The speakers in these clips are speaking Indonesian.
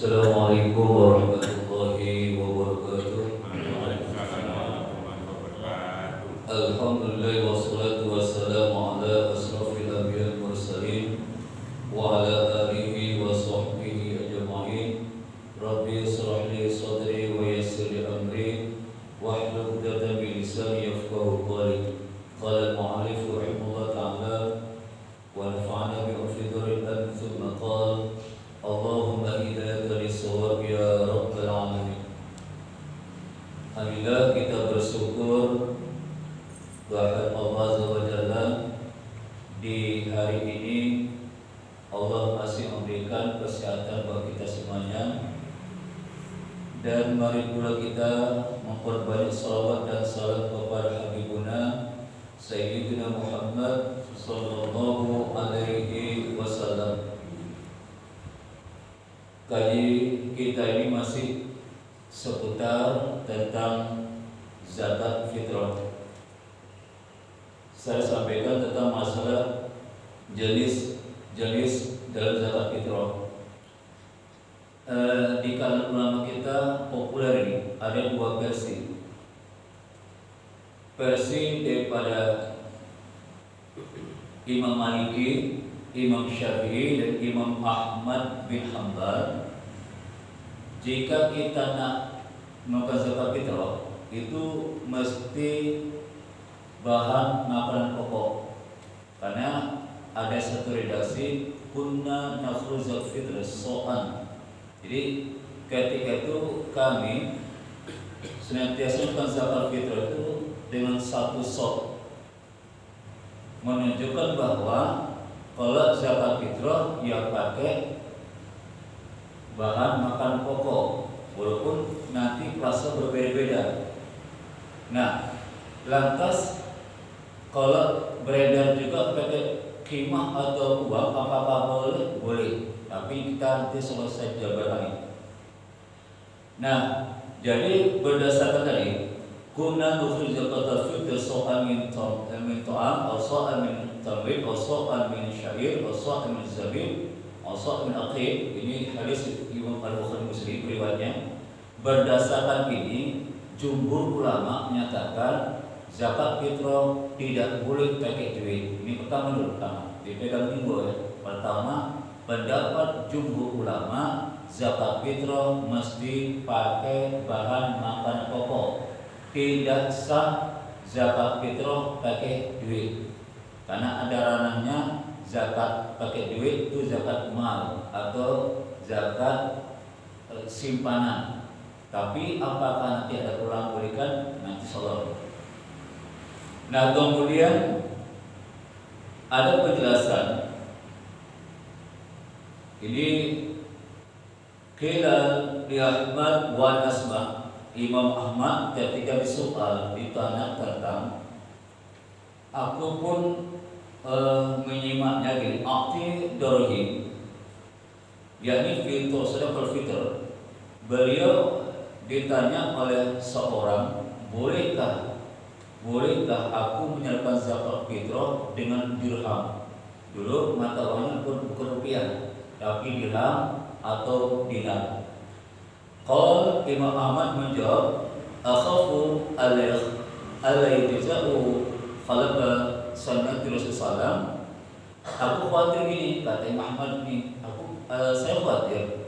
Assalamualaikum warahmatullahi wabarakatuh. Alhamdulillah wassalatu wassalamu ala asrafil anbiya'il mursalin wa ala alihi wa sahbihi ajma'in. Rabbi shrah li sadri wa yassir li amri wahlul 'uqdatam min lisani yafqahu qawli. Qala al-mu'allif rahimahullah ta'ala wa nafa'ana bi ulfidhuril an thumma qala Allahumma hidayaka lis-shawab ya rabbal alamin. Alhamdulillah kita bersyukur kepada Allah Azza wa Jalla, di hari ini Allah masih memberikan kesehatan bagi kita semuanya. Dan mari pula kita memperbanyak salawat dan salam kepada Habibuna Sayyidina Muhammad sallallahu alaihi wasallam. Kaji kita ini masih seputar tentang zakat fitrah. Saya sampaikan tentang masalah jenis dalam zakat fitrah. Di kalangan ulama kita populer ini ada dua versi. Versi daripada Imam Maliki, Imam Syafi'i dan Imam Ahmad bin Hanbal. Jika kita nak melakukan zakat fitrah, itu mesti bahan makanan pokok. Karena ada satu redaksi kunna nakhruj zakat fitrah so'an. Jadi ketika itu kami senantiasa melakukan zakat fitrah itu dengan satu sok, menunjukkan bahwa kalau zakat fitrah ya pakai bahan makan pokok, walaupun nanti rasa berbeda-beda. Nah, lantas kalau beredar juga pakai kimah atau uang, apakah boleh? Boleh. Tapi kita nanti selesai jawaban ini. Nah, jadi berdasarkan tadi, kunna nukhrij zakat fitr so'an min ta'am, atau so'an min tamrin, atau so'an min syair, atau so'an min zabib, atau so'an min aqid. Ini hadis Imam Al-Bukhari Muslim riwayatnya. Berdasarkan ini, jumhur ulama menyatakan zakat fitrah tidak boleh pakai duit. Ini pertama dulu, dipegang minggu ya. Pertama, pendapat jumhur ulama zakat fitrah mesti pakai bahan makanan pokok. Tidak sah zakat fitrah pakai duit, karena ada ranahnya zakat pakai duit itu zakat mal atau zakat simpanan. Tapi apakah nanti ada ulang berikan nanti insyaallah. Nah, kemudian ada penjelasan ini qila li Ahmad wa Asma. Imam Ahmad ketika disoal ditanya tentang, aku pun menyimaknya gini, akti dorhi, yakni fitrah, sedekah fitr. Beliau ditanya oleh seorang, bolehkah aku menyalurkan zakat fitrah dengan dirham? Dulu mata uangnya bukan rupiah, tapi dirham atau dinar. Qal Imam Ahmad menjawab, akhafu alaytizau khalaqa sunnat Rasulullah. Aku khawatir gini, kata Imam Ahmad ini, saya khawatir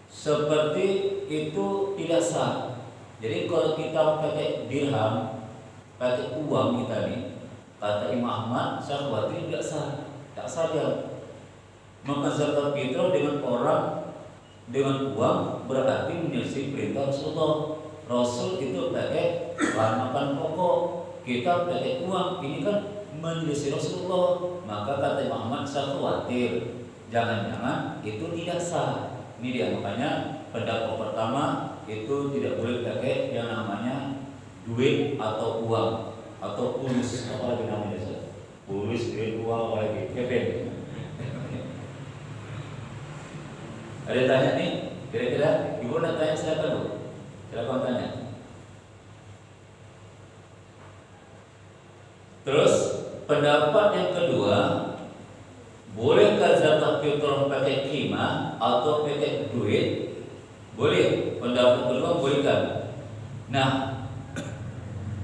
seperti itu tidak sah. Jadi kalau kita pakai dirham, pakai uang kita nih, kata Imam Ahmad, saya khawatir tidak sah. Tak saja maka zakat fitrah dengan orang dengan uang berarti menyelisih perintah Rasulullah. Rasul itu pakai bahan makan pokok, kita pakai uang, ini kan menyelisih Rasulullah. Maka kata Imam Ahmad, saya khawatir jangan-jangan itu tidak sah. Ini dia, makanya pendapat pertama itu tidak boleh pakai yang namanya duit atau uang atau pulus, apa lagi namanya? Pulus, duit, uang, apa lagi? Kepeng. Ada tanya nih, kira-kira ibu nak tanya, silakan bu, silakan tanya. Terus pendapat yang kedua, bolehkah zakat fitrah pakai qimah atau pakai duit? Boleh. Pendapat kedua bolehkan. Nah,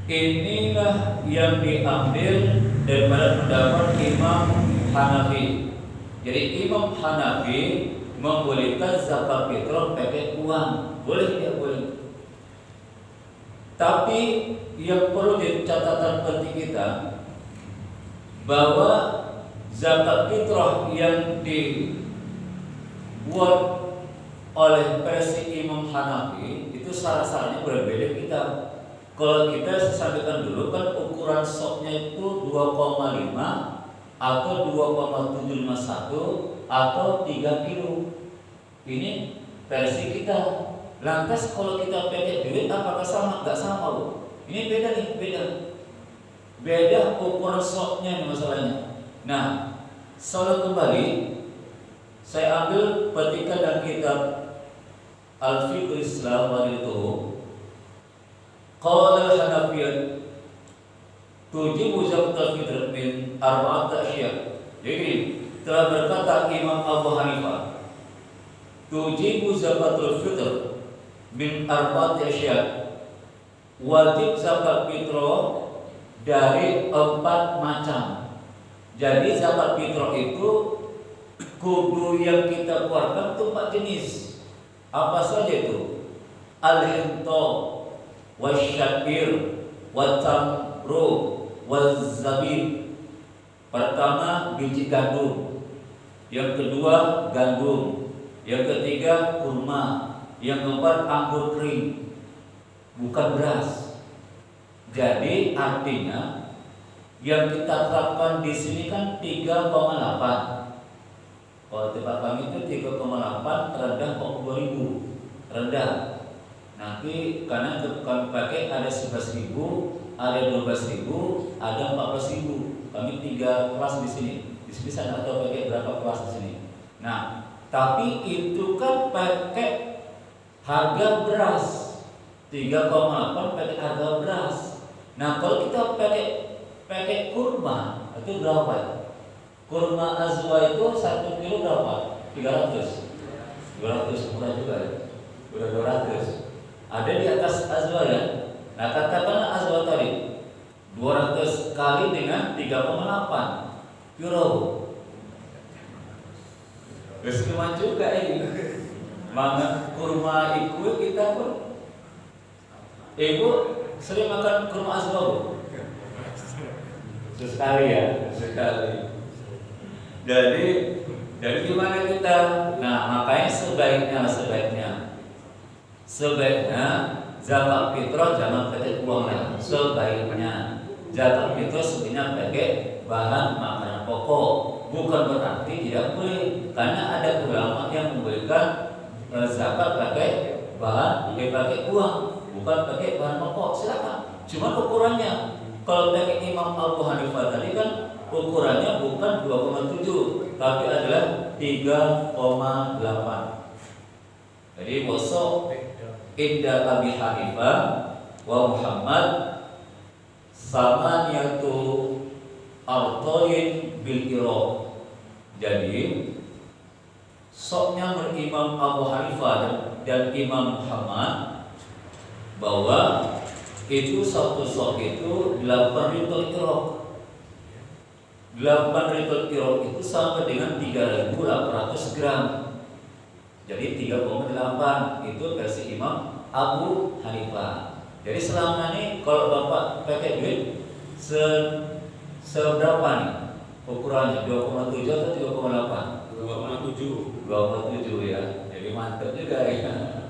inilah yang diambil daripada pendapat Imam Hanafi. Jadi Imam Hanafi membolehkan zakat fitrah pakai uang. Boleh tidak boleh. Tapi yang perlu catatan penting kita bahwa zakat fitrah yang dibuat oleh versi Imam Hanafi itu syarat-syaratnya berbeda kita. Kalau kita sampaikan dulu kan ukuran soknya itu 2,5 atau 2,751 atau 3 kilo. Ini versi kita. Lantas kalau kita pakai duit apakah sama? Enggak sama, Bu. Ini beda nih, beda ukuran soknya nih masalahnya. Nah, soal kembali saya ambil petikan dan kitab Al-Fiqh Islam Wadituhu. Qala al-Hanafiyyah tujibu zakatul fitr min arba'at asya'. Jadi telah berkata Imam Abu Hanifah, tujibu zakatul fitr min arba'at asya'. Wajib zakat fitrah dari 4 macam. Jadi zakat fitrah itu kudu yang kita keluarkan itu 4 jenis. Apa saja itu? Al-hinta, wasyakir, watamru, wazabib. Pertama biji gandum, yang kedua gandum, yang ketiga kurma, yang keempat anggur kering, bukan beras. Jadi artinya yang kita terapkan di sini kan 3,8. Kalau tempat kami itu 3,8 rendah kok 2000 rendah. Nanti karena kami pakai ada 11.000, ada 12.000, ada 14.000. Kami 3 kelas di sini. Di sini saya tahu pakai berapa kelas di sini. Nah, tapi itu kan pakai harga beras 3,8 pakai harga beras. Nah, kalau kita pakai kurma itu berapa ya? Kurma azwa itu 1 kilo berapa? 300. 200 murah juga ya. Udah 200. Ada di atas azwa ya. Nah, katakanlah azwa tadi 200 kali dengan 3,8 euro. Kesemuan juga ini. Mana kurma ikut kita pun. Ibu sering makan kurma azwa, Bu? Sekali ya, sekali. Jadi gimana kita? Nah, makanya sebaiknya zakat fitrah jangan pakai uang lah. Sebaiknya zakat fitrah sebenarnya pakai bahan makanan pokok. Bukan berarti tidak boleh, karena ada ulama yang memberikan zakat pakai bahan, pakai uang, bukan pakai bahan pokok. Silakan. Cuma ukurannya. Kalau pakai Imam Abu Hanifah tadi kan ukurannya bukan 2,7 tapi adalah 3,8. Jadi bosok inda Abi Hanifah wa Muhammad samaniyatu artoin bil iraq. Jadi soknya berimam Abu Hanifah dan Imam Muhammad bahwa itu satu sok itu 8 ritul iraq. 8 ritul iraq itu sama dengan 3.800 gram. Jadi 3,8 itu versi Imam Abu Hanifah. Jadi selama ini kalau Bapak pakai duit seberapa nih ukurannya? 2,7 atau 3,8? 2,7 ya. Jadi mantap juga ya.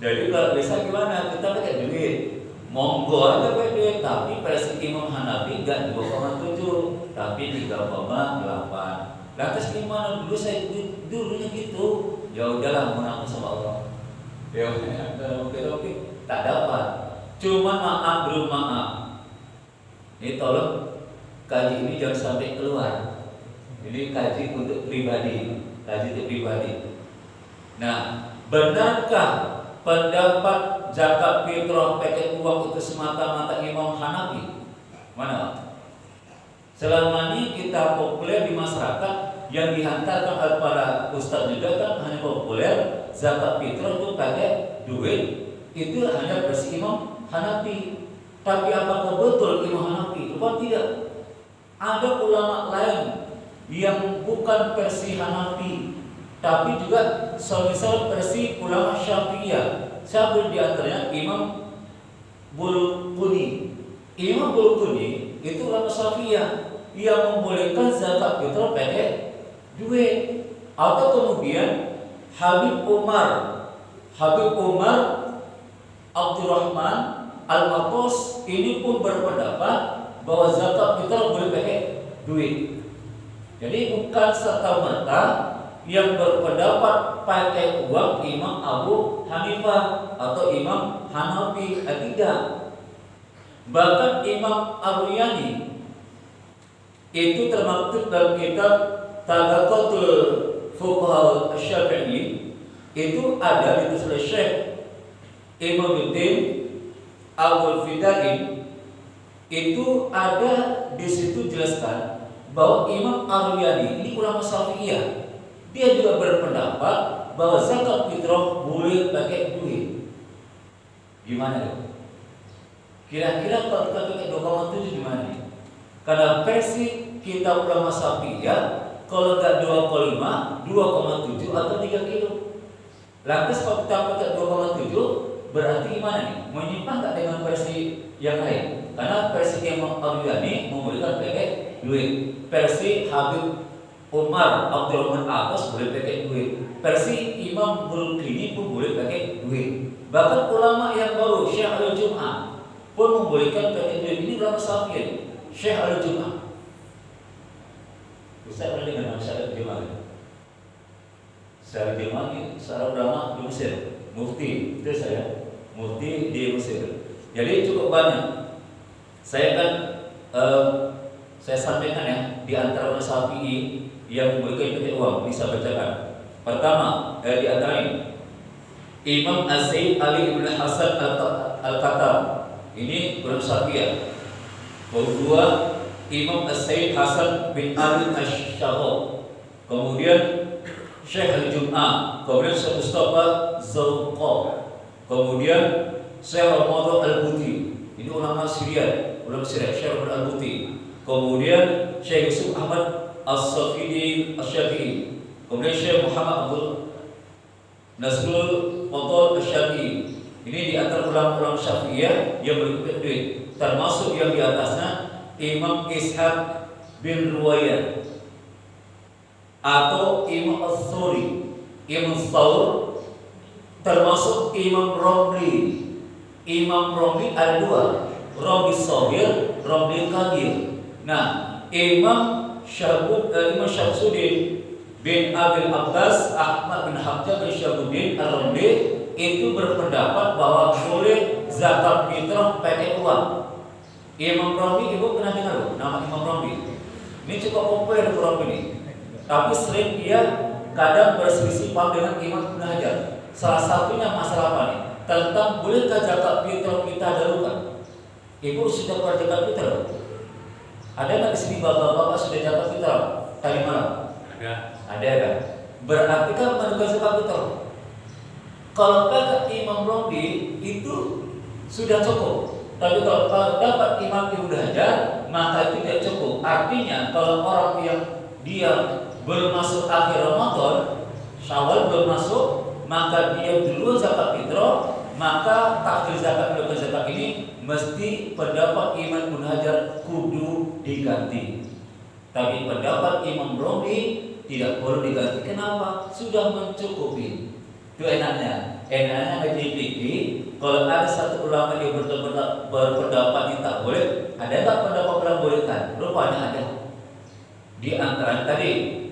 Jadi kalau bisa gimana? Kita pakai duit. Monggo aja pakai duit, tapi versi Imam Hanafi enggak 2,7 tapi 3,8. Lantas gimana? Dulu saya dulunya gitu. Ya udahlah, mengaku sama Allah. Ya oke, tak dapat. Cuma maaf, belum maaf. Ini tolong kaji ini jangan sampai keluar. Ini kaji untuk pribadi, Nah, benarkah pendapat zakat fitrah pakai uang itu semata-mata Imam Hanafi? Mana? Selama ini kita populer di masyarakat yang dihantarkan kepada ustaz juga kan hanya populer zakat fitrah itu pakai duit, itu hanya versi Imam Hanafi. Tapi apakah betul Imam Hanafi? Bukan, tidak. Ada ulama lain yang bukan versi Hanafi, tapi juga semisal versi ulama Syafi'iyah. Siapa di antaranya? Imam Bulquni. Imam Bulquni itu ulama Syafi'iyah yang membolehkan zakat fitrah pakai duit. Atau kemudian Habib Umar Abdurrahman Al-Matos ini pun berpendapat bahwa zakat fitrah boleh pakai duit. Jadi bukan serta-merta yang berpendapat pakai uang Imam Abu Hanifah atau Imam Hanafi, tidak. Bahkan Imam Ar-Ruyani itu termaktub dalam kitab Tabaqatul Fuqaha Asy-Syafi'i, itu ada ditulis oleh Syekh Imamuddin Abdul Fidain. Itu ada di situ jelaskan bahwa Imam Ar-Ruyani ini ulama Syafi'iyah, dia juga berpendapat bahwa zakat fitrah boleh pakai duit. Gimana ya? Kira-kira kalau kita pakai 2,7 gimana? Karena versi kita ulama Syafi'iyah, kalau nggak 2,5, 2,7 atau 3 kilo. Lantas kalau kita pakai 2,7 berarti gimana nih? Menyimpang nggak dengan versi yang lain? Karena versi Imam Ar-Ruyani membolehkan pakai duit. Versi Habib Umar Abdurrahman Atas boleh pakai duit. Versi Imam Bulqini pun boleh pakai duit. Bahkan ulama yang baru Syekh Al-Jum'ah pun membolehkan pakai duit. Ini ulama Syafi'i, Syekh Al-Jum'ah. Ustaz pernah dengar nama Syekh Al-Jum'ah? Syekh Al-Jum'ah ini seorang ulama di Mesir, mufti. Itu saya, mufti di Mesir. Jadi cukup banyak. Saya kan saya sampaikan ya, di antara ulama Syafi'i yang membolehkan pakai uang, bisa bacakan. Pertama, di antara ini Imam Az-Zaid Ali bin Hasan Al-Qatam. Ini ulama Syafi'iyah. Kedua, Imam Az-Zaid Hasan bin Ali Asy-Syaghaw. Kemudian Syekh Al-Jum'ah. Kemudian Syekh Mustafa Zawqa. Kemudian Syekh Ramadan Al-Buti. Ini ulama Syria, Syekh Al-Buti. Kemudian Syekh Yusuf Ahmad As-Safidi Asy-Syafi'i. Kemudian Syekh Muhammad Abdul Nasrul Fadl Asy-Syafi'i. Ini di antara ulama-ulama Syafi'iyah yang berikut duit. Termasuk yang di atasnya Imam Ishaq bin Ruwayah atau Imam As-Suri, Imam Thawr, termasuk Imam Romli. Imam Romli ada dua, Romli Shaghir, Romli Kabir. Nah, Imam Syamsuddin bin Abil Abbas Ahmad bin Hamzah bin Syabuddin Al-Romli itu berpendapat bahwa boleh zakat fitrah pakai uang. Imam Romli, ibu pernah dengar nama Imam Romli? Ini cukup populer Romli ini. Tapi sering dia kadang berselisih paham dengan Imam Ibnu Hajar. Salah satunya masalah apa nih? Tentang bolehkah zakat fitrah kita dahulukan? Ibu sudah pernah zakat fitrah? Ada nggak di sini bapak-bapak sudah zakat fitrah tadi malam? Ada kan? Berarti kan menentukan zakat fitrah. Kalau kata Imam Romli itu sudah cukup. Tapi kalau dapat Imam Ibnu Hajar, maka itu tidak cukup. Artinya kalau orang yang dia belum masuk akhir Ramadan, Syawal belum masuk, maka dia dulu zakat fitrah, maka takdir zakat ini mesti pendapat Imam Ibnu Hajar kudu diganti. Tapi pendapat Imam Romli tidak perlu diganti. Kenapa? Sudah mencukupi. Itu enaknya ngaji fikih. Kalau ada satu ulama yang berpendapat yang tak boleh, ada tak pendapat ulama bolehkan? Rupanya ada. Di antara tadi,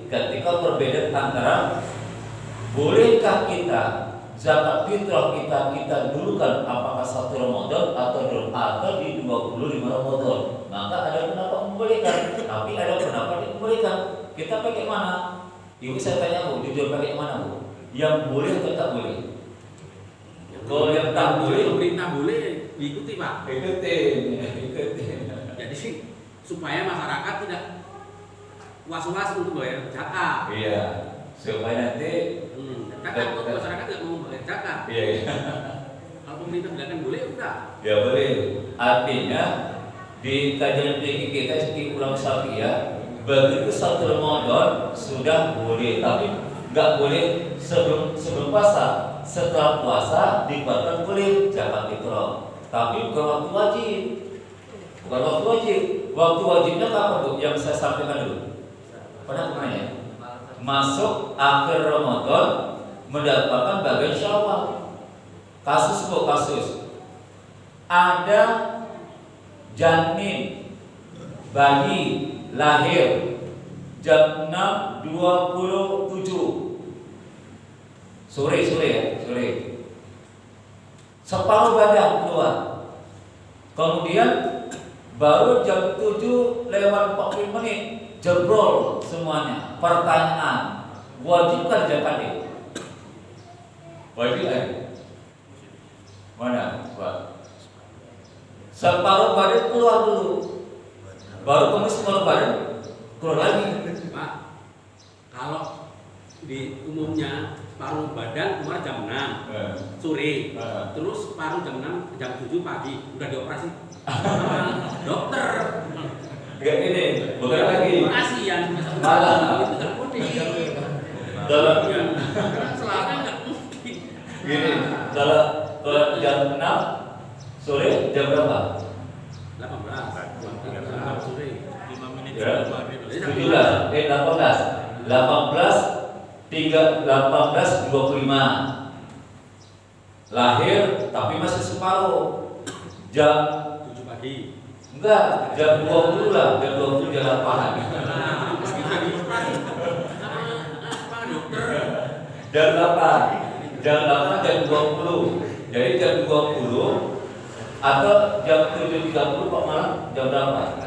ketika perbedaan antara bolehkah kita zakat fitrah kita dulukan apakah 1 Ramadan atau di 25 Ramadan, maka ada pendapat membolehkan, tapi ada pendapat yang membolehkan. Kita pakai mana? Ibu saya tanya Bu, jujur pakai mana Bu? Yang boleh atau tak boleh? Kalau yang tak boleh, pemerintah boleh diikuti Pak. Ikutin. Jadi supaya masyarakat tidak was-was untuk bayar zakat. Iya, supaya nanti Zakat kok masyarakat nggak mau bayar zakat. iya. Kalau pemerintah bilang boleh, udah. Ya boleh. Artinya di kajian fikih kita di ulama Syafi'iyah begitu satu Ramadan sudah boleh, tapi nggak boleh sebelum puasa. Setelah puasa dikeluarkan boleh zakat fitrah, tapi bukan waktu wajib. Bukan waktu wajib. Waktu wajibnya kapan Bu? Yang saya sampaikan dulu. Pernah nanya? Masuk akhir Ramadan mendapatkan bagian Syawal. Kasus Bu, kasus. Ada janin bayi lahir jam 6.27 sore ya, sore. Separuh badan keluar. Kemudian baru jam 7:40 jebrol semuanya. Pertanyaan, wajibkah zakat ini? Wajib kan? Mana, Pak? Separuh badan keluar dulu. Baru kemudian separuh badan keluar lagi. Pak, kalau di umumnya separuh badan keluar jam 6 sore, terus separuh jam 6 jam 7 pagi udah dioperasi dokter. Kayak gini, bukan lagi. Kasihan Malah. itu nggak mungkin. Dalam Selama nggak mungkin. gini, kalau jam 6 sore jam berapa? 18 sore. 5 menit Ya. sebelum maghrib. 18:25 lahir tapi masih separuh jam 7 pagi. enggak jam 20 lah, jam 20 jam 8 jam 8 jam 20, jadi jam 20 atau jam 7.30 Pak malam jam berapa?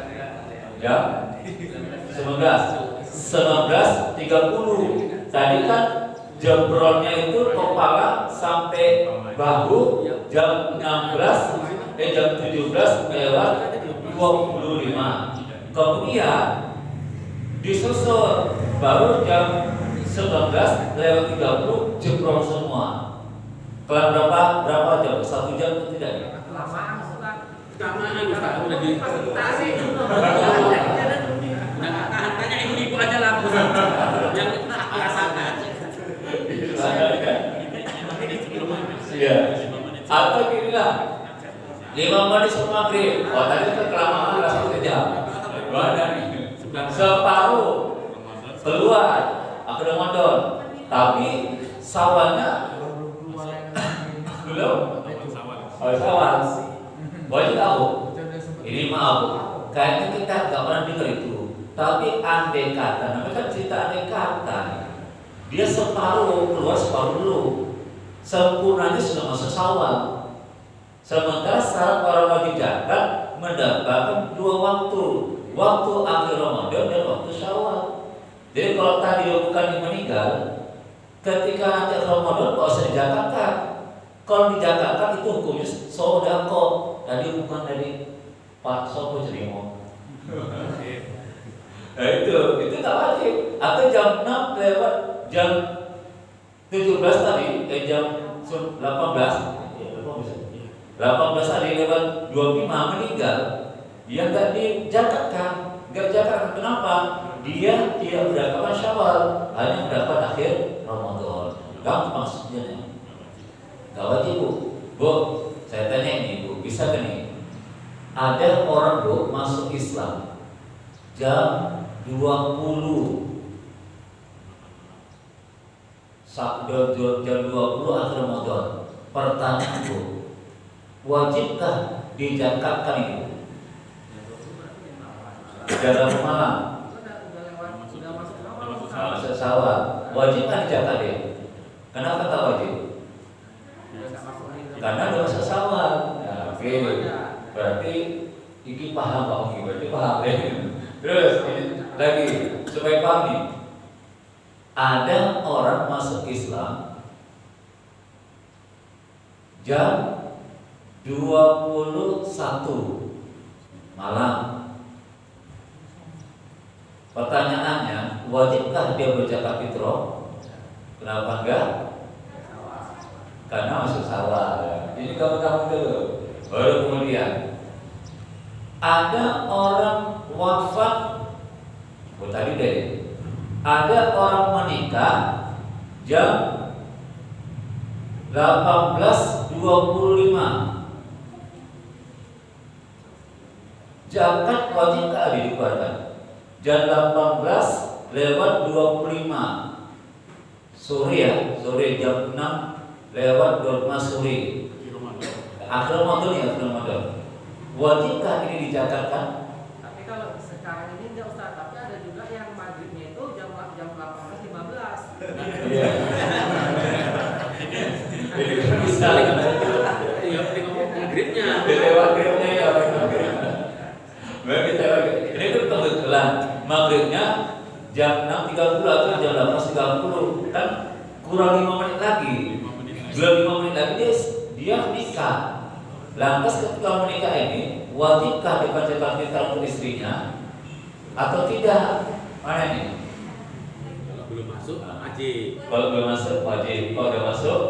Jam 19.30. Tadi kan jebrolnya itu kepala sampai bahu jam 17:25. Kemudian disusul baru jam 11:30 jebrol semua. Kelar berapa jam? 1 jam atau tidak? Keamanan Ustaz udah difasilitasi. Udah nggak tahan, tanya ibu aja lah yang merasakan. Iya. Atau gini lah, 5 menit sebelum maghrib. Oh tadi itu kelamaan lah 1 jam. Ada nih. Separuh keluar akhir Ramadan, tapi sawalnya belum. Oh sawal. Wajib tahu. Ini maaf, kayaknya kita nggak pernah dengar itu. Tapi andai kata, namanya kan cerita andai kata. Dia separuh keluar separuh dulu. Sempurnanya sudah masuk Syawal. Sementara syarat orang wajib zakat mendapatkan 2 waktu, waktu akhir Ramadan dan waktu Syawal. Jadi kalau tadi bukan meninggal, ketika nanti Ramadan nggak usah dizakatkan. Kalau dizakatkan itu hukumnya sodako. Tadi bukan dari Pak Sopo Jerimo. Nah itu nggak wajib. Atau jam 6 lewat jam 17 tadi, jam 18 tadi lewat 25 meninggal, dia nggak dizakatkan, nggak zakatkan. Kenapa? Dia tidak mendapatkan Syawal, hanya mendapat akhir Ramadan. Gampang maksudnya. Nggak wajib Bu. Saya tanya ini Bu, bisa gak nih? Ada orang Bu masuk Islam jam 20 jam 20 akhir Ramadan. Pertanyaan Bu, wajibkah dizakatkan itu? Dalam malam masuk Syawal, wajibkah dizakat dia? Kenapa tak wajib? Karena udah masuk Syawal. Nah, oke. Berarti ini paham Pak Oki, berarti paham ya. Terus ini lagi supaya paham nih. Ada orang masuk Islam jam 21 malam. Pertanyaannya, wajibkah dia berzakat fitrah? Kenapa enggak? Karena masuk sawah. Jadi kamu dulu. Baru kemudian ada orang wafat. Tadi deh. Ada orang menikah jam 18.25. Zakat wajibkah dikeluarkan? Jam 18:25 sore ya, sore jam 6:25 sore. Akhir Ramadan ya, akhir Ramadan. Wajibkah ini dizakatkan? Tapi kalau sekarang ini enggak Ustaz, tapi ada juga yang maghribnya itu jam 18.15. Iya. Jadi bisa Iya, ini ngomong maghribnya. lewat maghribnya ya, ini kan kebetulan maghribnya jam 6.30 atau jam 18.30 kan kurang 5 menit lagi. Belum 5 menit lagi dia nikah. Lantas ketika menikah ini wajibkah dibacakan fitrah untuk istrinya atau tidak? Mana ini? Kalau belum masuk wajib. Kalau belum masuk wajib, kalau udah masuk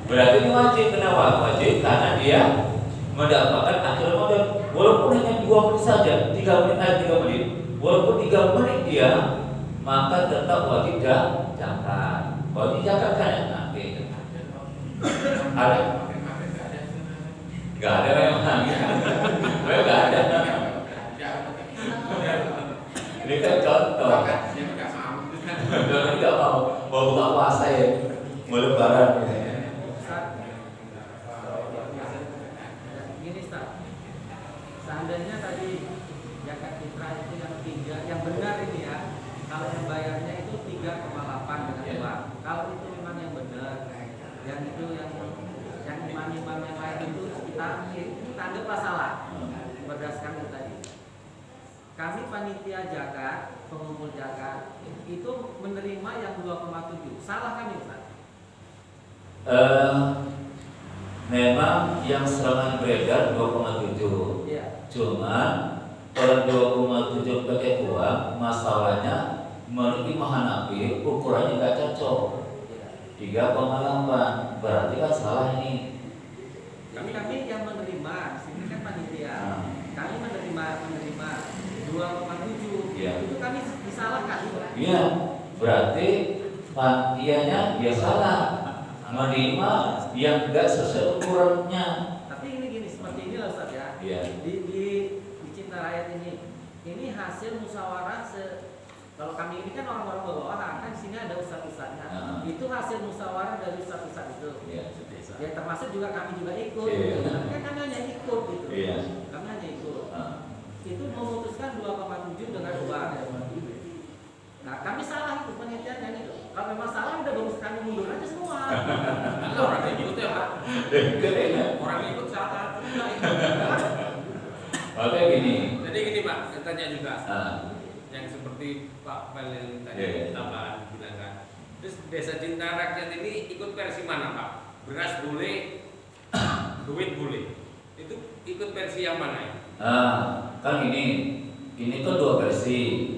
berarti ini wajib. Kenapa? Wajib karena dia mendapatkan akhir Ramadan. Walaupun hanya 2 menit saja, 3 menit, walaupun 3 menit dia, maka tetap wajib zakat. Wajib zakat kan ya? Ada? Gak ada memang. Gak ada. Ini kan contoh. Kalau tidak mau buka puasa ya, mau lebaran. Gini Ustaz, seandainya tadi zakat fitrah itu yang 3, yang benar ini ya, kalau yang bayarnya itu 3,8 dengan uang. Kalau itu memang yang benar, yang itu yang imam-imam yang lain itu kita anggaplah salah berdasarkan itu tadi. Kami panitia zakat, pengumpul zakat itu menerima yang 2,7. Salah kami Ustaz? Memang yang serangan beredar 2,7. Iya. Cuman kalau 2,7 pakai uang, masalahnya menurut Imam Hanafi ukurannya nggak cocok. 3,8 berarti kan salah ini. Kami yang menerima, di sini kan panitia. Kami menerima 2,7. Iya. Itu kami disalahkan. Iya, berarti panitianya dia salah menerima yang enggak sesuai ukurannya. Tapi ini gini, seperti ini lah Ustaz ya. Iya. Di Cinta Rakyat ini hasil musyawarah kalau kami ini kan orang-orang bawahan, kan di sini ada ustaz-ustaznya. Itu hasil musyawarah dari ustaz-ustaz itu. Iya. Ya termasuk juga kami juga ikut. Iya. Kan kami hanya ikut gitu. Iya. Kami hanya ikut. Itu memutuskan 2,7 dengan uang. Nah kami salah itu penelitiannya itu. Kalau memang salah udah bagus kami mundur aja semua. Orang ikut ya Pak. Orang ikut salah juga itu. Makanya gini. Jadi gini Pak, saya tanya juga. Yang Seperti Pak Pel yang tadi tambahan bilang kan. Terus Desa Cinta Rakyat ini ikut versi mana Pak? Beras boleh, duit boleh. Itu ikut versi yang mana ya? Kan ini kan 2 versi.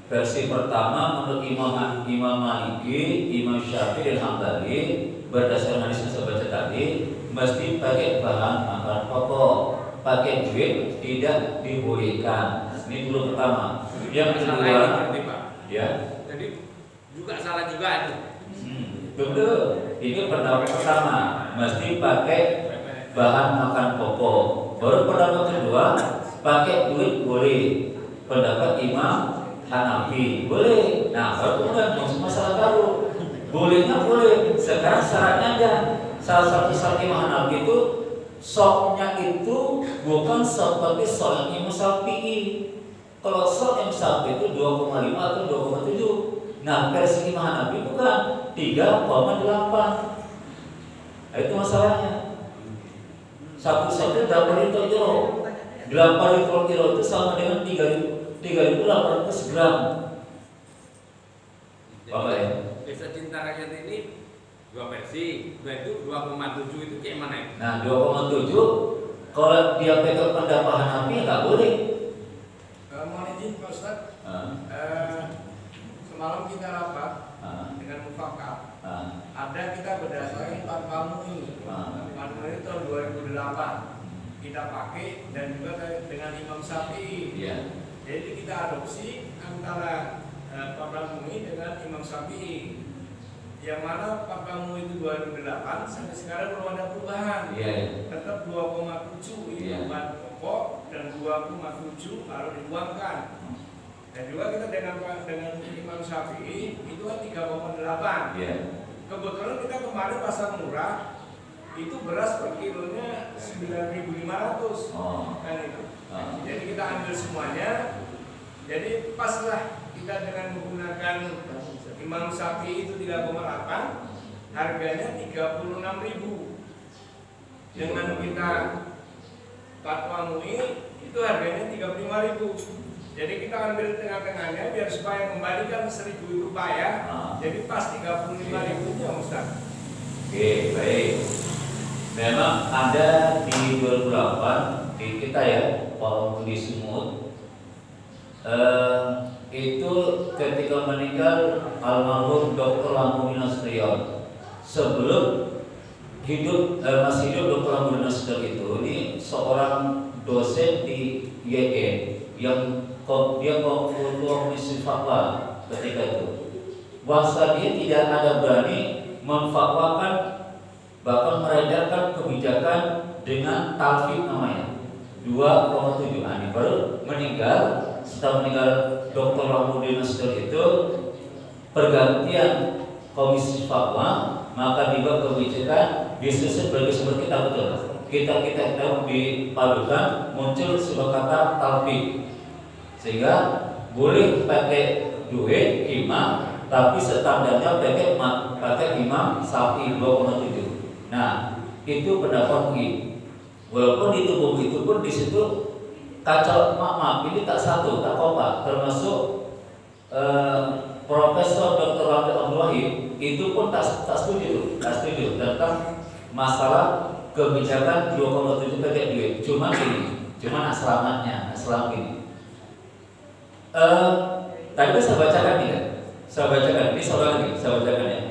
Versi pertama menurut Imam Maliki, Imam Syafi'i dan Hambali berdasarkan hadis yang saya baca tadi mesti pakai bahan makan pokok, pakai duit tidak dibolehkan. Ini dulu pertama. Yang kedua, ya. Jadi juga salah juga itu. Betul. Ini pendapat pertama mesti pakai bahan makan pokok. Baru pendapat kedua pakai duit boleh. Pendapat Imam Hanafi boleh. Nah, baru kemudian masalah baru. Bolehnya boleh. Sekarang syaratnya ada. Salah satu syarat Imam Hanafi itu soknya itu bukan seperti sok yang Imam Syafi'i. Kalau sok yang Syafi'i itu 2,5 atau 2,7. Nah, versi Imam Hanafi bukan 3,8. Nah, itu masalahnya. Satu berapa liter kilo? 8 liter kilo itu sama dengan 3.800 gram. Apa ya? Desa Cinta Rakyat ini 2 versi. Nah itu 2,7 itu kayak mana ya? Nah 2,7 kalau dia pegang pendapat Hanafi nggak boleh. Mohon izin ada kita berdasarkan Fatwa MUI. Fatwa MUI tahun 2008 kita pakai dan juga dengan Imam Syafi'i. Jadi kita adopsi antara Fatwa MUI dengan Imam Syafi'i. Yang mana Fatwa MUI itu 2008 sampai sekarang belum ada perubahan. Tetap 2,7 itu bahan pokok dan 2,7 kalau dibuangkan. Dan juga kita dengan Imam Syafi'i itu kan 3,8. Kebetulan kita kemarin pasar murah itu beras per kilonya 9.500 kan itu. Jadi kita ambil semuanya. Jadi paslah kita dengan menggunakan Imam Syafi'i itu 3,8, harganya 36.000. Dengan kita Fatwa MUI itu harganya 35.000. Jadi kita ambil tengah-tengahnya biar supaya membalikan 1.000 rupiah. Jadi pas 35.000-nya Ustaz. Oke, baik. Memang ada di 2008 di kita ya, Pak di Sumut, itu ketika meninggal almarhum Dr. Lampung Nasution. Sebelum masih hidup Dr. Lampung Nasution itu, ini seorang dosen di YN yang dia ketua komisi fatwa ketika itu. Bahasa dia tidak ada berani memfatwakan, bahkan meredarkan kebijakan dengan talfik namanya 2,7. Ini baru meninggal. Setelah meninggal Dr. Lampung Nasution itu, pergantian komisi fatwa, maka dibuat kebijakan disusun sebagai sumber kita betul. Kita dipadukan, muncul sebuah kata talfik, sehingga boleh pakai duit imam, tapi standarnya pakai imam Syafi'i 2,7. Nah, itu pendapat MUI. Walaupun itu buku itu pun di situ kacau, maaf ini tak satu, tak kompak, termasuk Profesor Dr. Abdul Wahid itu pun tak setuju tentang masalah kebijakan 2,7 pakai duit. Cuman asalamatnya gini. Tadi saya bacakan nih kan. Saya bacakan ya.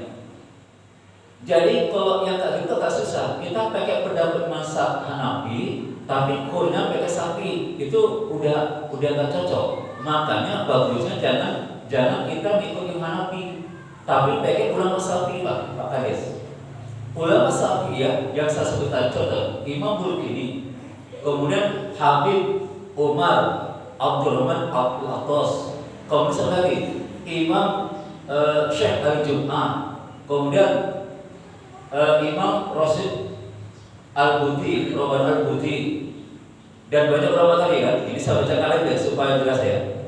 Jadi kalau yang kayak gitu tak susah. Kita pakai pendapat mazhab Hanafi, tapi kurnya pakai Syafi'i, itu udah gak cocok. Makanya bagusnya jangan kita ngikutin Hanafi, tapi pakai ulama Syafi'i Pak Kades. Ulama Syafi'i ya, yang saya sebutkan contoh Imam Burkini, kemudian Habib Umar Abdurrahman Abdul Atos, kemudian lagi Imam Syekh Al-Jum'ah, kemudian Imam Rasid Al-Buti, Roman Al-Buti, dan banyak ulama tadi kan. Ini saya bacakan lagi supaya jelas ya.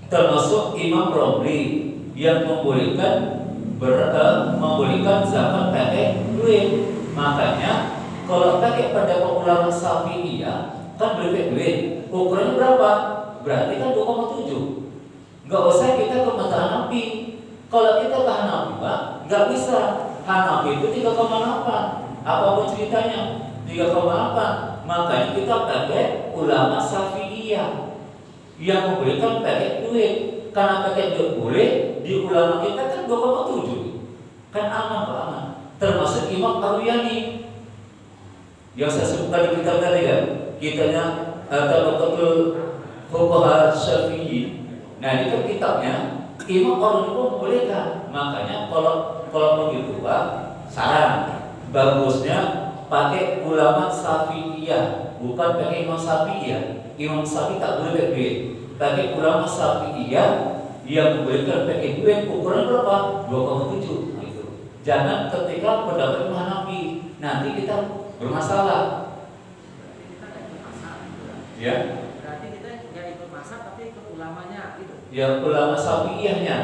Termasuk Imam Romli yang membolehkan zakat pakai duit. Makanya kalau pakai pendapat ulama Syafi'iyah kan pakai duit, ukurannya berapa? Berarti kan 2,7. Nggak usah kita ke mazhab Hanafi. Kalau kita ke Hanafi Pak, nggak bisa. Hanafi itu 3,8. Apapun ceritanya 3,8. Makanya kita pakai ulama Syafi'iyah yang membolehkan pakai duit. Karena pakai duit boleh, di ulama kita kan 2,7. Kan aman. Termasuk Imam Ar-Ruyani yang saya sebutkan di kitab tadi kan. Kitanya Tabaqatul Fuqaha Syafi'i. Nah, itu kitabnya Imam Ar-Ruyani pun membolehkan. Makanya kalau begitu Pak, saran bagusnya pakai ulama Syafi'iyah, bukan pakai Imam Syafi'iyah. Imam Syafi'i tak boleh pakai duit. Pakai ulama Syafi'iyah yang membolehkan pakai duit, ukuran berapa? 2,7 gitu. Jangan ketika pendapat Imam Hanafi, nanti kita bermasalah. Ya. Berarti kita nggak ikut mazhab tapi ikut ulamanya gitu. Ya, ulama Syafi'iyahnya.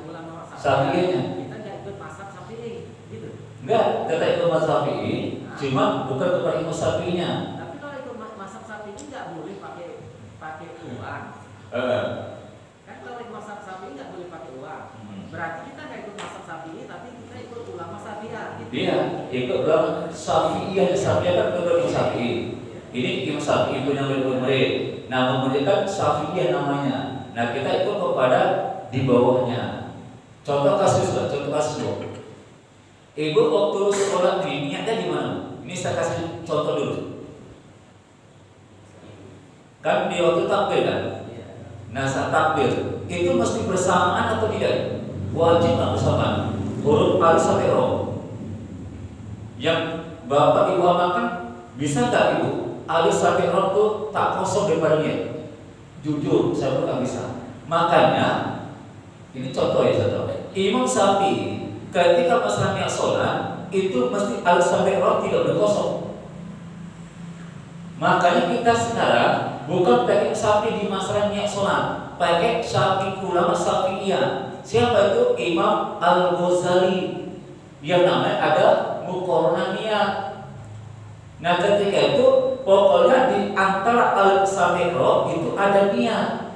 Ulama Syafi'iyahnya. Kita nggak ikut mazhab Syafi'i gitu. Enggak, tetap ikut mazhab Syafi'i, cuma bukan kepada Imam Syafi'inya. Tapi kalau ikut mazhab Syafi'i nggak boleh pakai uang. Kan kalau ikut mazhab Syafi'i nggak boleh pakai uang. Berarti kita nggak ikut mazhab Syafi'i, tapi kita ikut ulama Syafi'iyah. Gitu. Iya, ikut ulama Syafi'iyah. Syafi'iyah kan kepada Imam Syafi'i. Ini Imam Syafi'i punya murid. Nah, memuridkan Syafi'iyah namanya. Nah, kita ikut kepada di bawahnya. Contoh kasus. Ibu waktu sholat ini niatnya di mana? Ini saya kasih contoh dulu. Kan di waktu takbir kan? Nah saat takbir itu mesti bersamaan atau tidak? Wajib nggak bersamaan? Huruf alif sampai ro. Yang bapak ibu amalkan bisa nggak ibu? Alif sampai ro itu tak kosong daripada niat. Jujur saya pun nggak bisa. Makanya ini contoh ya contoh. Imam Syafi'i ketika masalah niat sholat itu mesti alif sampai ro tidak boleh kosong. Makanya kita sekarang bukan pakai Syafi'i di masalah niat sholat, pakai Syafi'i ulama Syafi'iyah. Siapa itu? Imam Al-Ghazali. Yang namanya ada muqarnah niat. Nah ketika itu pokoknya di antara alif sampai ro itu ada niat.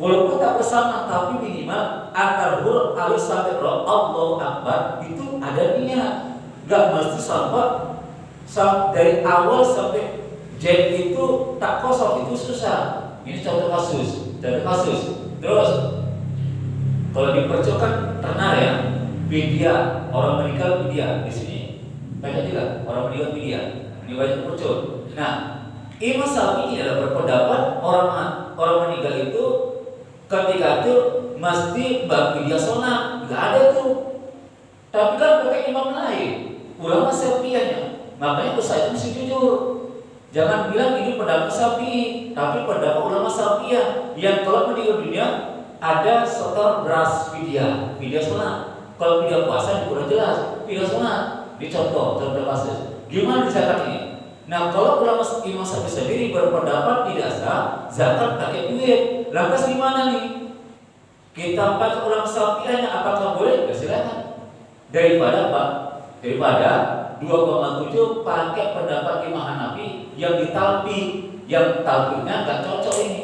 Walaupun tak bersama, tapi minimal antara huruf alif sampai ro Allahu Akbar itu ada niat. Gak mesti sampai dari awal sampai Z itu tak kosong, itu susah. Ini contoh kasus. Terus kalau dipercok kan ternar ya, vidya orang meninggal vidya di sini banyak juga orang meninggal vidya. Ini banyak percok. Nah, Imam Syafi'i adalah berpendapat orang meninggal itu ketika itu mesti vidya sholat, nggak ada itu. Tapi kan pakai imam lain, ulama Syafi'iyahnya. Makanya usaha itu mesti jujur. Jangan bilang ini pendapat Syafi'i, tapi pendapat ulama Syafi'iyah yang kalau meninggal dunia ada setor beras vidya sholat. Kalau vidya puasa kurang jelas, vidya sholat. Dicontoh kasus. Gimana zakat ini? Nah kalau ulama Imam Syafi'i sendiri berpendapat tidak sah zakat pakai duit. Lantas gimana nih? Kita pakai ulama Syafi'iyahnya apakah boleh? Ya silakan. Daripada 2,7 pakai pendapat Imam Hanafi yang ditalpi, yang talpinya nggak cocok ini.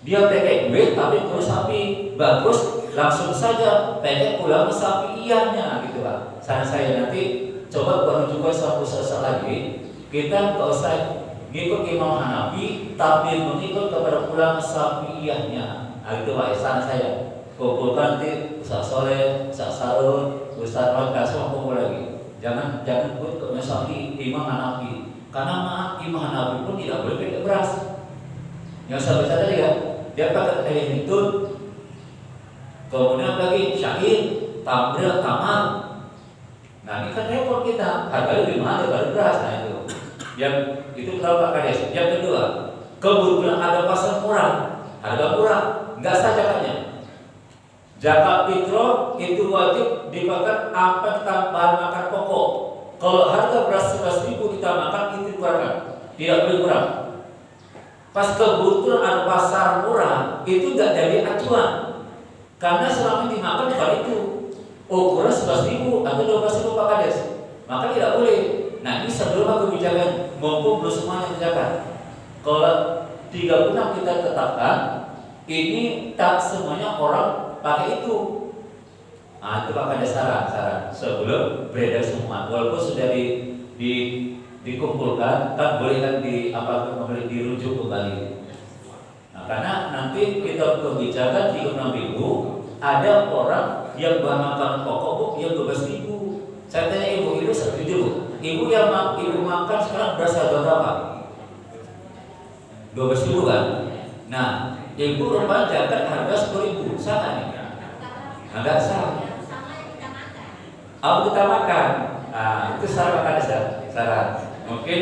Dia pakai duit tapi terus sapi bagus, langsung saja pakai ulama Syafi'iyahnya gitu lah. Saya nanti coba menunjukkan satu sesat lagi. Kita nggak usah ngikut Imam Hanafi, tapi mengikut kepada ulama Syafi'iyahnya. Nah itu Pak Ihsan saya. Kumpulkan nanti Ustaz Soleh, Ustaz Sarun, Ustaz Rangga semua kumpul lagi. Jangan ikut ke Syafi'i, Imam Hanafi. Karena Imam Hanafi pun tidak boleh pakai beras. Yang saya baca tadi ya, dia pakai hiltun. Kemudian lagi syair, tamril, tamar. Nah ini kan repot kita. Harganya lebih mahal daripada beras. Nah itu. Yang itu berapa kades? Yang kedua, kebetulan ada pasar murah, harga murah, nggak sah zakatnya. Zakat fitrah itu wajib dimakan apa tambahan makan pokok. Kalau harga beras 11.000 kita makan itu kurang, tidak boleh kurang. Pas kebetulan ada pasar murah itu nggak jadi acuan, karena selama dimakan bukan itu. Ukuran 11.000 atau 12.000 Pak Kades, maka tidak boleh. Nah ini sebelum kebijakan mumpung belum semuanya kebijakan. Kalau 36 kita tetapkan, ini tak semuanya orang pakai itu. Nah itu Pak Kades saran sebelum beredar semua. Walaupun sudah dikumpulkan, kan boleh kan dirujuk kembali. Nah karena nanti kita kebijakan 36.000, ada orang yang bahan makanan pokok yang 12.000. Saya tanya ibu setuju bu? Ibu yang ibu makan sekarang beras harga berapa? 12.000 kan? Nah, ibu rupanya zakat harga 10.000, sama nih? Enggak sama. Kita makan. Nah, itu saran Pak Kades, saran. Mungkin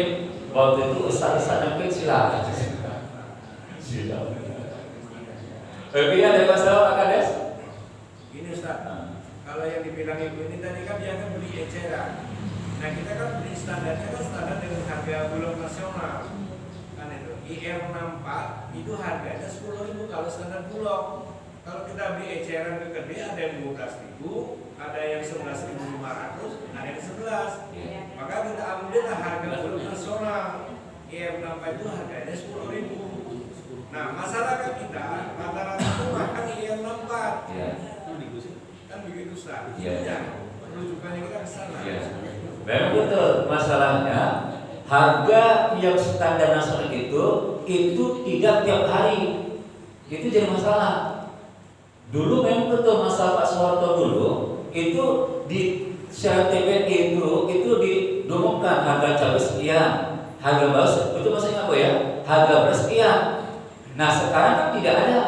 waktu itu ustaz-ustaz mungkin silakan. Lebih ada masalah Pak Kades? Ini Ustaz, kalau yang dibilang ibu ini tadi kan dia kan beli eceran. Nah kita kan beli standarnya kan standar dengan harga bulog nasional. Kan itu IR64 itu harganya 10.000 kalau standar bulog. Kalau kita beli eceran ke gede ada yang 12.000, ada yang 11.500, ada yang 11. Maka kita ambillah harga bulog nasional. IR64 itu harganya 10.000. Nah masyarakat kita rata-rata itu makan IR64. Kan begitu Ustaz. Iya. Rujukannya kita ke sana. Memang betul, masalahnya harga yang standar nasional itu tidak tiap hari. Itu jadi masalah. Dulu memang betul masalah Pak Soeharto dulu itu di secara TBK itu didomongkan harga cabai sekian, harga beras itu maksudnya apa ya? Harga beras sekian. Nah sekarang kan tidak ada.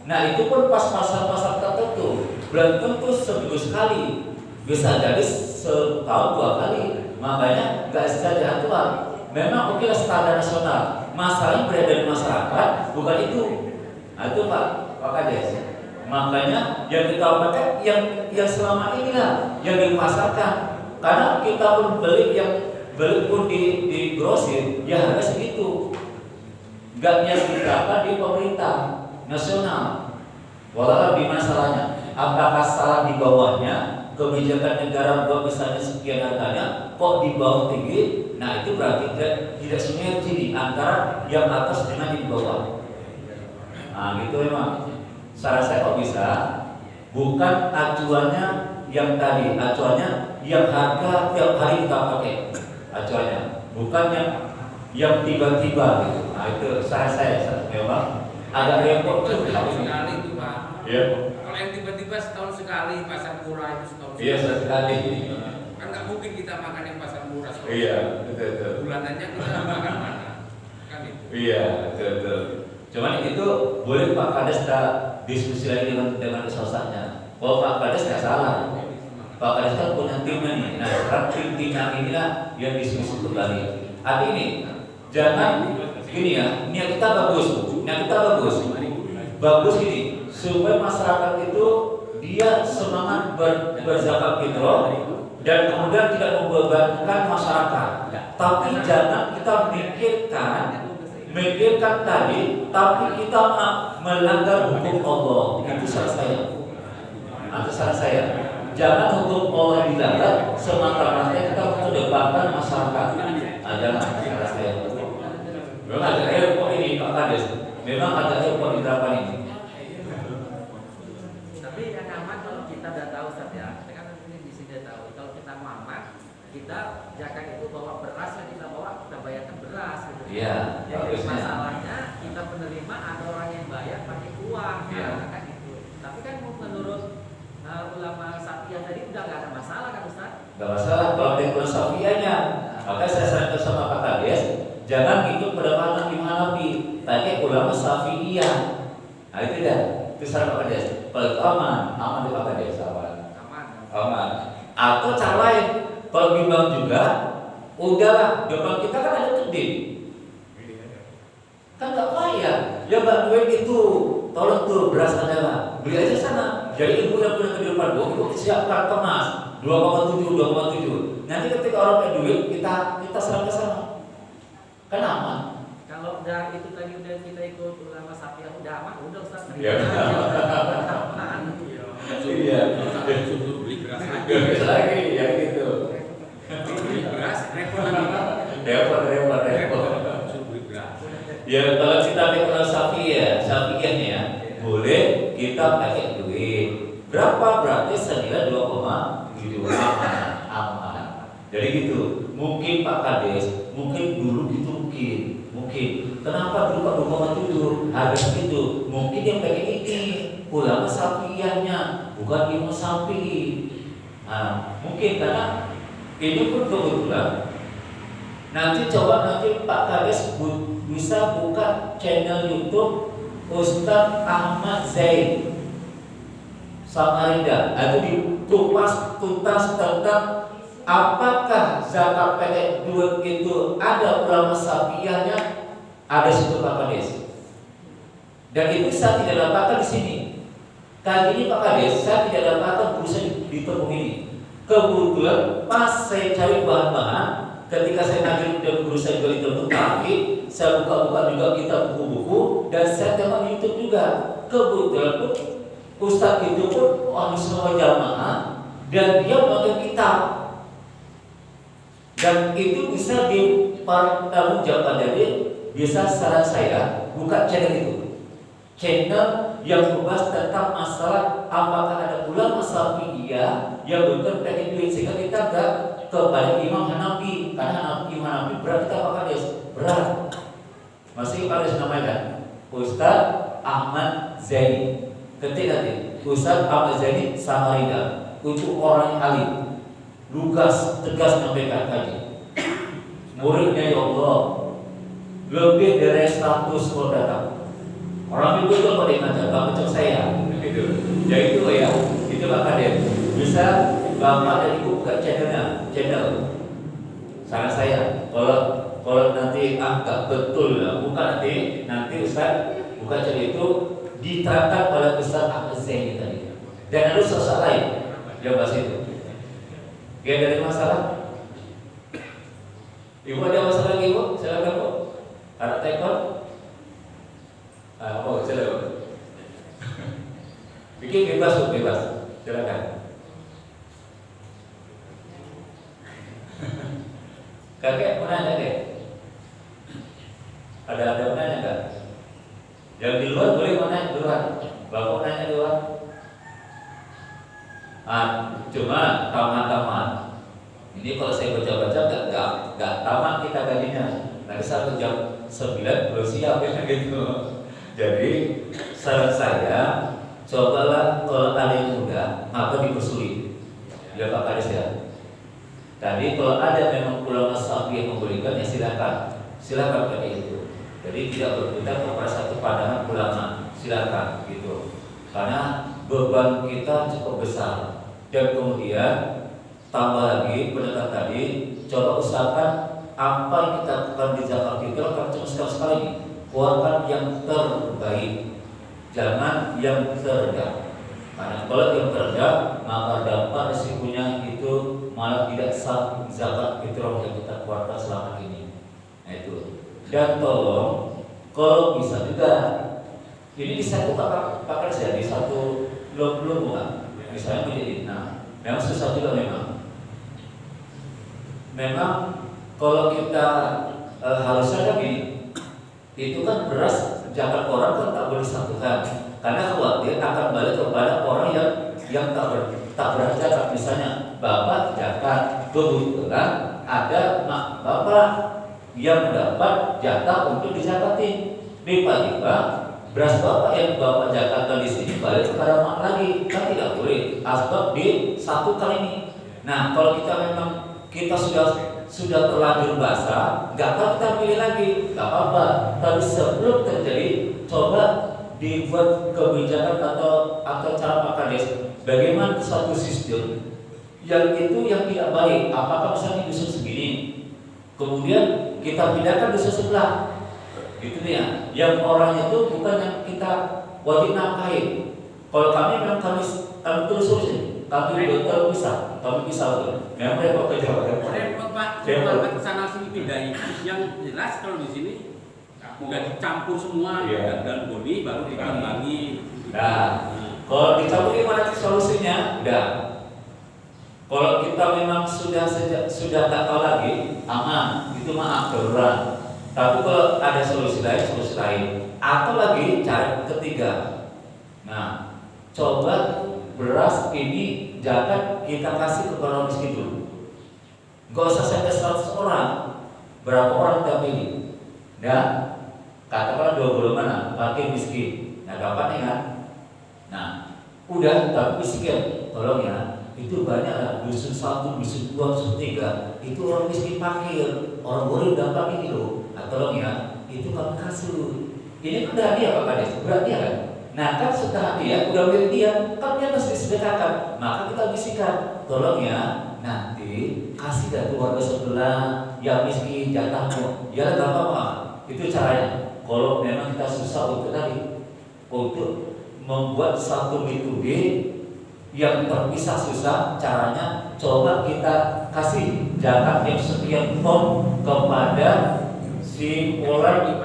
Nah itu pun pas pasar-pasar tertentu, belum tentu seminggu sekali, bisa jadi setahun 2 kali. Makanya nggak bisa diatur. Memang oke lah standar nasional. Masalahnya beredar di masyarakat bukan itu. Nah, itu Pak Kades. Makanya yang kita pakai yang selama inilah yang dipasarkan. Karena kita pun beli pun di grosir ya harga segitu. Enggak yang diterapkan di pemerintah nasional. Walau di masalahnya, apakah salah di bawahnya kebijakan negara buat misalnya sekian harganya, kok di bawah tinggi? Nah itu berarti tidak sinergi antara yang atas dengan di bawah. Nah gitu memang. Saran saya kok bisa, bukan acuannya yang tadi, acuannya yang harga tiap hari kita pakai, acuannya, bukan yang tiba-tiba gitu. Nah itu saran saya memang agak repot Setahun sekali itu Pak. Iya. Kalau yang tiba-tiba setahun sekali pasar murah itu setahun sekali. Iya sekali. Kan nggak mungkin kita makan yang pasar murah setahun. Iya betul. Bulanannya kita makan mana? Kan itu. Iya betul. Cuman itu boleh Pak Kades kita diskusi lagi dengan usaha-usahanya. Kalau Pak Kades nggak salah, Pak Kades kan punya timnya nih. Nah sekarang timnya inilah yang diskusi kembali. Artinya ini jangan gini ya, niat kita bagus, bagus ini supaya masyarakat itu dia semangat berzakat fitrah dan kemudian tidak membebankan masyarakat. Tapi jangan kita memikirkan tadi, tapi kita melanggar hukum Allah. Itu saran saya. Jangan hukum Allah dilanggar semata-mata kita mengedepankan masyarakat. Jangan saran saya. Memang agak repot ini Pak Kades. Memang agak repot diterapkan ini. Tapi yang aman kalau kita udah tahu Ustaz ya, kita kan ini di sini tahu. Kalau kita mau aman, kita zakat itu bawa beras yang kita bawa, kita bayarkan beras gitu. Iya. Jadi masalahnya kita penerima ada orang yang bayar pakai uang, Iya. kan itu. Tapi kan menurut ulama Syafi'iyah tadi udah nggak ada masalah kan Ustaz? Gak masalah kalau dengan Syafi'iyahnya. Maka saya sarankan sama Pak Kades, jangan ikut pada Imam Hanafi, pakai ulama Syafi'iyah. Nah itu dah. Itu saran Pak Kades. Kalau itu aman di Pak Kades, aman. Atau cara lain, kalau bimbang juga, udahlah, depan kita kan ada tuding. Kan nggak payah. Ya Mbak duit itu, tolong tuh beras adalah beli aja sana. Jadi ibu yang punya kehidupan ibu siapkan kemas 2,7. Nanti ketika orang punya duit kita serang ke sana. Kan aman. Kalau udah itu tadi udah kita ikut ulama Syafi'iyah udah aman, udah Ustaz. Iya. Aman. Iya. Suruh beli beras lagi. Beras lagi ya gitu. Beli beras repot lagi. Repot. Suruh beli beras. Ya kalau kita pakai Syafi'iyahnya ya, boleh kita pakai duit. Berapa berarti senilai 2,7 aman. Jadi gitu. Mungkin Pak Kades, mungkin dulu gitu mungkin. Kenapa dulu Pak 2,7 harga segitu? Mungkin yang pakai ini ulama Syafi'iyahnya, bukan Imam Syafi'i. Nah, mungkin karena ini pun kebetulan. Nanti Pak Kades bisa buka channel YouTube Ustadz Ahmad Zaid Samarinda. Itu dikupas tuntas tentang apakah zakat pakai duit itu ada ulama Syafi'iyahnya, ada situ Pak Kades. Dan itu saya tidak dapatkan di sini. Kali ini Pak Kades saya tidak dapatkan berusaha ditemui ini. Kebetulan pas saya cari bahan-bahan, ketika saya nagih dan berusaha juga itu tadi, saya buka-buka juga kitab buku-buku dan saya tengok YouTube juga. Kebetulan pun Ustadz itu pun ahli semua jamaah dan dia memakai kitab. Dan itu bisa dipertanggungjawabkan. Jadi bisa saran saya buka channel itu, channel yang membahas tentang masalah apakah ada ulama Syafi'iyah yang betul pakai duit sehingga kita gak kepada Imam Hanafi, karena Imam Hanafi berat, kita Pak Kades berat. Masih Pak Kades namanya kan? Ustadz Ahmad Zaini. Ketik nanti Ustadz Ahmad Zaini Samarinda, untuk orang yang alim. lugas, tegas menyampaikan tadi. Muridnya ya Allah, lebih dari 100 kalau datang. Orang itu betul pada ingat, Bapak macam saya, gitu. Ya itu ya, itu Pak Kadir. Bisa Bapak dan Ibu buka channel saya. Kalau nanti agak betul, bukan nanti Ustaz buka channel itu diterangkan oleh Ustaz Ahmad Zaini tadi. Dan ada sosok lain yang bahas itu. Gak ada masalah. Ibu ada masalah lagi Ibu? Silakan Bu. Ada telepon? Silakan. Bikin bebas Bu, bebas. Silakan. Kakek mau nanya deh. Ada mau nanya enggak? Yang di luar boleh mau nanya duluan. Bapak nanya duluan. Cuma taman-taman ini kalau saya baca-baca nggak taman kita gajinya. Nanti sampai jam 9 belum siap ya gitu. Jadi saran saya cobalah kalau ada yang muda maka dipersulit. Ya Pak Kades ya. Tadi kalau ada memang ulama sapi yang memberikan ya silakan pakai itu. Jadi tidak berputar kepada satu pandangan ulama, silakan gitu. Karena beban kita cukup besar. Dan kemudian tambah lagi pendekat tadi, coba usahakan apa yang kita lakukan di zakat fitrah kan cuma sekali ini. Keluarkan yang terbaik, jangan yang terendah. Karena kalau yang terendah maka dampak resikonya itu malah tidak sah zakat fitrah yang kita keluarkan selama ini. Nah itu. Dan tolong kalau bisa juga ini disatukan Pak Kerja di satu belum bukan. Misalnya menjadi, memang susah juga memang kalau kita harusnya lagi itu kan beras zakat orang kan tak boleh disatukan karena khawatir akan balik kepada orang yang tak beras zakat. Misalnya bapak zakat, kebetulan ada mak bapak yang mendapat jatah untuk dizakatin, tiba-tiba beras bapak yang bapak zakatkan di sini balik kepada mak lagi, kan tidak boleh. Asbab disatukan ini. Nah, kalau kita memang kita sudah terlanjur basah, nggak tahu kita pilih lagi, nggak apa-apa. Tapi sebelum terjadi, coba dibuat kebijakan atau cara Pak Kades. Bagaimana satu sistem yang itu yang tidak baik? Apakah misalnya di dusun segini, kemudian kita pindahkan dusun sebelah? Gitu ya, yang orangnya itu bukan yang kita wajib nafkahin. Kalau kami memang kami telusuri, kami bisa betul. Memang repot kerja. Repot Pak, repot kesana sini pindahin. Yang jelas kalau di sini nggak dicampur semua, dan boni baru ditambangi. Nah, kalau dicampur gimana solusinya? Udah. Kalau kita memang sudah tak tahu lagi, aman, itu maaf darurat. Tapi kalau ada solusi lain, atau lagi cara ketiga. Nah, coba beras ini zakat kita kasih ke orang miskin dulu. Gak usah sampai 100 orang. Berapa orang kita pilih? Dan katakanlah 20 mana pakai miskin. Nah, gampang kan? Nah, udah tapi miskin, tolong ya. Itu banyak lah, dusun 1, dusun 2, dusun 3. Itu orang miskin fakir, orang boleh dapat ini loh. Nah, tolong ya, itu kami kasih. Ini kan udah hadiah Pak Kades, berarti ya kan? Nah kan setelah dia, udah milik dia, kan dia mesti disedekahkan. Maka kita bisikan, tolong ya, nanti kasih ke keluarga sebelah yang miskin jatahmu. Ya gak apa-apa, itu caranya. Kalau memang kita susah untuk tadi, untuk membuat satu metode yang terpisah susah, caranya coba kita kasih zakat yang sekian ton kepada si orang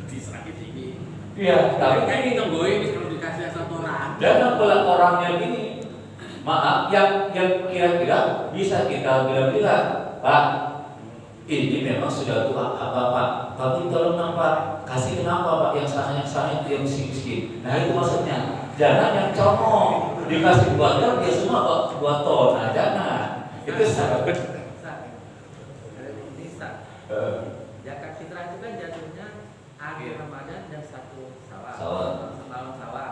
disakit ini. Iya, tapi kan ini tungguin kalau dikasih satu orang. jangan kalau orangnya gini, maaf, yang kira-kira bisa kita bilang, Pak, ini memang sudah tua apa Pak, tapi tolong Pak, kasih kenapa Pak yang sana itu yang miskin. Nah itu maksudnya, jangan yang comong dikasih 2 ton dia semua 2 ton, nah jangan. Itu sangat zakat fitrah itu kan jatuhnya akhir Ramadan dan 1 Syawal. Setahun Syawal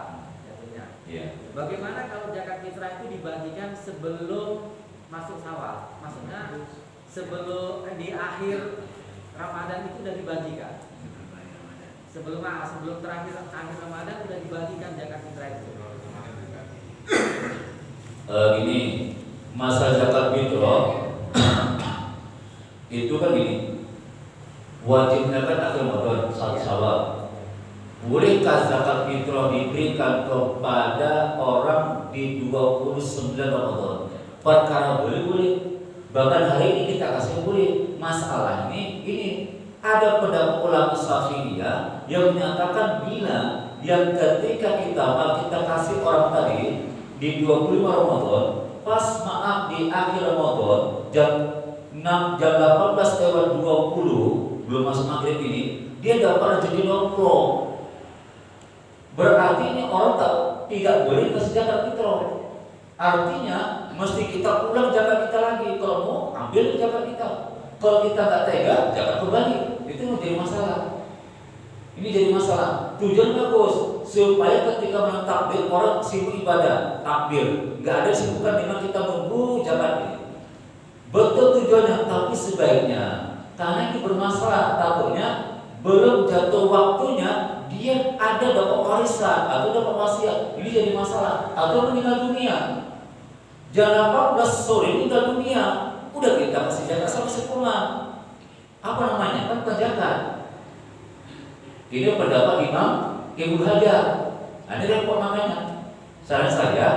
jatuhnya. Iya. Bagaimana kalau zakat fitrah itu dibagikan sebelum masuk Syawal? maksudnya sebelum di akhir Ramadan itu udah dibagikan. Sebelum terakhir akhir Ramadan udah dibagikan zakat fitrah itu. Gini, masa zakat fitrah itu kan gini, wajibnya kan akhir Ramadan 1 Syawal. Bolehkah zakat fitrah diberikan kepada orang di 29 Ramadan? Perkara boleh. Bahkan hari ini kita kasih boleh. Masalah ini ada pendapat ulama Syafi'iyah yang menyatakan bila yang ketika kita kasih orang tadi di 25 Ramadan, pas di akhir Ramadan jam 18:20 belum masuk maghrib ini, dia dapat rezeki nongkrong. Berarti ini orang tidak boleh kasih zakat fitrah. Artinya mesti kita ulang zakat kita lagi. Kalau mau ambil zakat kita. Kalau kita nggak tega, zakat kembali. Itu menjadi masalah. Ini jadi masalah. Tujuan bagus supaya ketika mentakbir orang sibuk ibadah, takbir. Nggak ada sibukan dengan kita menunggu zakat ini. Betul tujuannya, tapi sebaiknya karena ini bermasalah, takutnya belum jatuh waktunya dia ada dapat warisan atau dapat wasiat, ini jadi masalah, atau meninggal dunia. Jam 18 sore meninggal dunia, udah kita kasih zakat sampai sepulang. Apa namanya? Kan zakat. Ini pendapat Imam Ibnu Hajar. Ini repot namanya. Saran saya,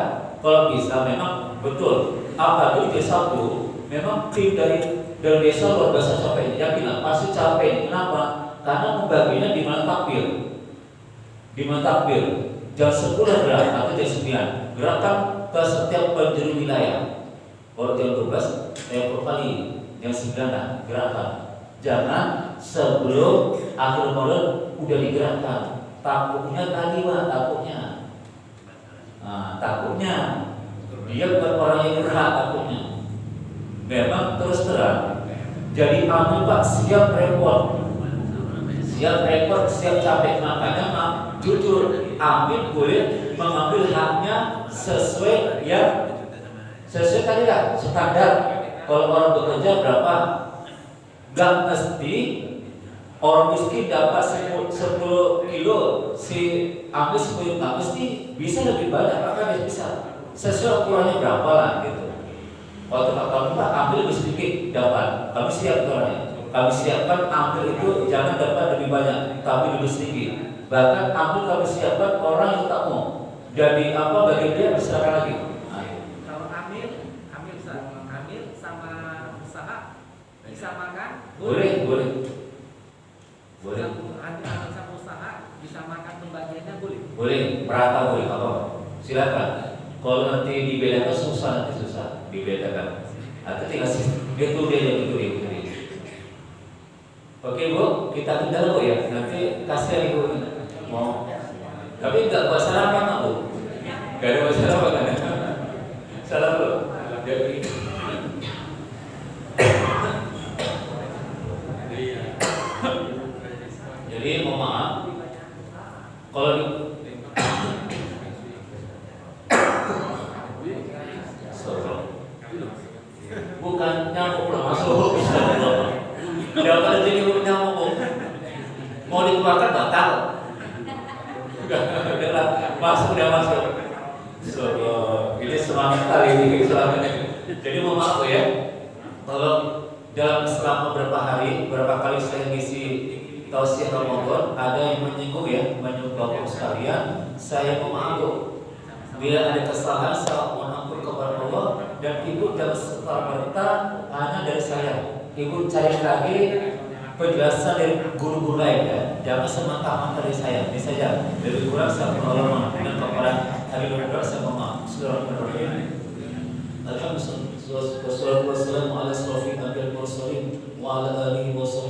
kalau bisa memang betul. Apalagi desa itu memang tim dari desa luar biasa capek. Yakin pasti capek. Kenapa? Karena membaginya di mana takbir. Di mana takbir jam 10 gerak atau jam 9 gerakan ke setiap penjuru wilayah. Kalau jam 12 kali jam 9 gerakan. Jangan sebelum akhir Ramadan udah digerakkan. Takutnya tadi takutnya. Nah, takutnya dia bukan orang yang gerak, takutnya. Memang terus terang. Jadi ambil Pak, siap repot. Siap repot, siap capek. Makanya jujur, ambil boleh mengambil haknya sesuai tadi lah, standar. Kalau orang bekerja berapa? Gak mesti orang miskin dapat 10 kilo, si ambil 10, gak mesti, bisa lebih banyak, maka dia bisa sesuai ukurannya berapa lah gitu. Kalau tempat kamu ambil lebih sedikit dapat, kami siap orangnya. Kami siapkan ambil itu jangan dapat lebih banyak, tapi lebih sedikit. Bahkan ambil kami siapkan orang yang tak mau. Jadi bagi dia diserahkan lagi. Kalau ambil sama usaha disamakan? Boleh. Ambil sama usaha disamakan pembagiannya boleh? Boleh, merata boleh apa? Silakan. Kalau nanti dibedakan susah dibedakan. Atau tinggal itu dia. Oke Bu, kita tinggal Bu ya. Nanti kasih Ibu mau. Tapi enggak buat sarapan Bu. Enggak ada buat sarapan kan? Salam Bu. Jadi mohon maaf kalau bukan nyamuk masuk. Dapat jadi nyamuk mau dikeluarkan batal. Udah masuk. Ini semangat kali ini semangatnya. Jadi mohon maaf ya. Kalau dalam selama berapa kali saya ngisi tausiah Ramadan ada yang menyinggung Bapak sekalian, saya mohon maaf Bu. Bila ada kesalahan saya mohon ampun kepada Allah dan Ibu jangan serta-merta hanya dari saya. Ibu cari lagi penjelasan dari guru-guru lain ya. Jangan semata-mata dari saya. Ini saja. Lebih kurang saya mohon maaf dan kepada hari Ramadan saya mohon maaf. Bismillahirrahmanirrahim. Alhamdulillah. Wassalamualaikum warahmatullahi wabarakatuh.